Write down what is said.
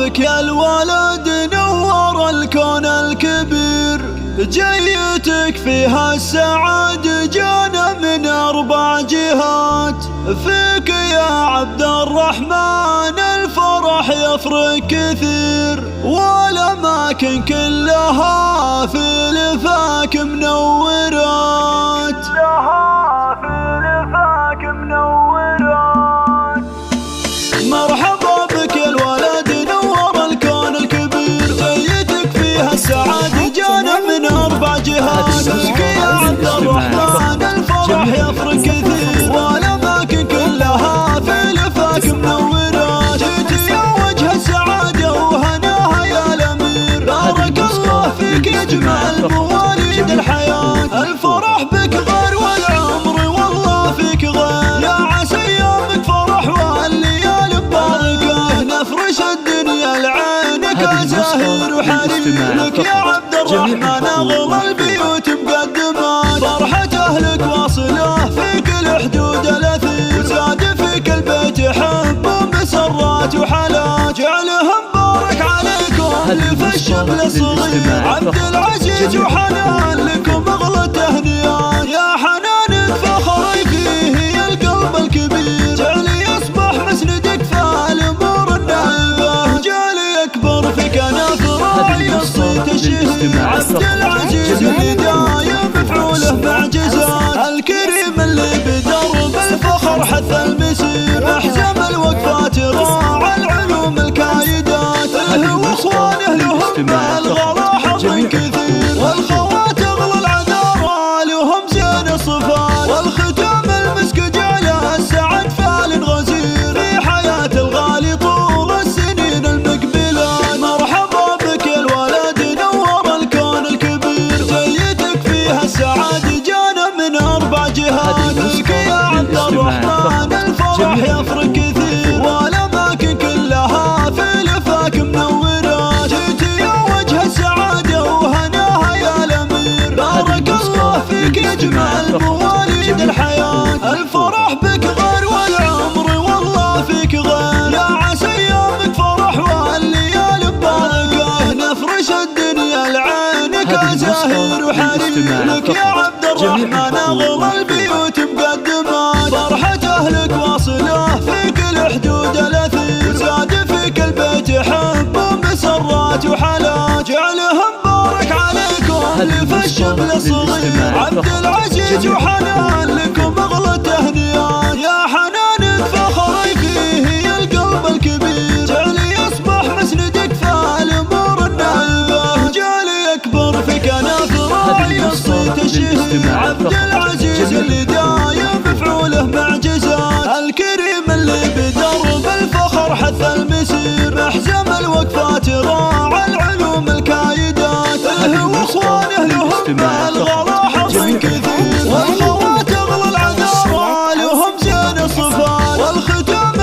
بك يا الولد نور الكون الكبير، جيتك فيها السعادة جانا من 4 جهات. فيك يا عبد الرحمن الفرح يفرق كثير، والأماكن كلها في لفاك منورات. مرحبا بك يا الولد نور الكون الكبير، جيتك فيها السعادة جانا من 4 جهات. فيك يا عبد الرحمن الفرح يفرق كثير، والأماكن كلها في لفاك منورات. جيت يا وجه السعادة وهناها يا الأمير، بارك الله فيك يجمع المواليد الحياة. الفرح بك غير والعمر والله فيك غير، يا عسى ايامك فرح والليالي ببركة. نفرش الدنيا لعينك زاهر وحرير، لك يا عبد الرحمن اغلى البيوت مقدمات. فرحة اهلك واصله في كل حدود الاثير، وزاد فيك البيت حب ومسرات وحالات. جعلهم بارك عليكم في الشبل الصغير، عبد العزيز وحنان لكم اغلى التهنئات. يا حنان فخري فيه يا القلب الكبير، جعلي يصبح مسندك في الامور النايبه. جعلي يكبر في كنف راعي الصيت الشهير، عبد العزيز اللي دايم مفعوله معجزات. الكريم اللي بدرب الفخر حث المسير، احزم الوقفات راعى العلوم الكايدات. له واخوانه لهم الغلا حظ كثير، والخوات اغلى العذارى لهم زين الصفات. والختام المسك جعله السعد فال غزير، في حياة الغالي طول السنين المقبلات. مرحبا بك يا الولد نور الكون الكبير، جيتك فيها السعادة جانا من 4 جهات. فيك يا عبد الرحمن الفرح يفرق كثير، والأماكن كلها في لفاك منورات. جيت يا وجه السعادة وهناها يا الأمير، بارك الله فيك يجمع المواليد الحياة. الفرح بك غير والعمر والله فيك غير، يا عسى ايامك فرح والليالي ببركة. نفرش الدنيا لعينك زاهر وحرير، لك يا عبد الرحمن اغلى البيوت مقدمات. فرحة اهلك واصله في كل حدود الاثير، وزاد فيك البيت حب ومسرات وحالات. جعلهم بارك عليكم في الشبل الصغير، عبد العزيز وحنان لكم اغلى التهنئات. يا حنان فخري فيه يا القلب الكبير، جعلي يصبح مسندك في الامور النايبه. جعلي يكبر في كنف راعي الصيت الشهير، عبد العزيز اللي دايم مفعوله معجزات. الكريم اللي بدرب الفخر حث المسير، احزم الوقفات راعى العلوم الكايدات. له واخوانه لهم الغلا حظ كثير، والخوات اغلى العذارى لهم زين الصفات. والختام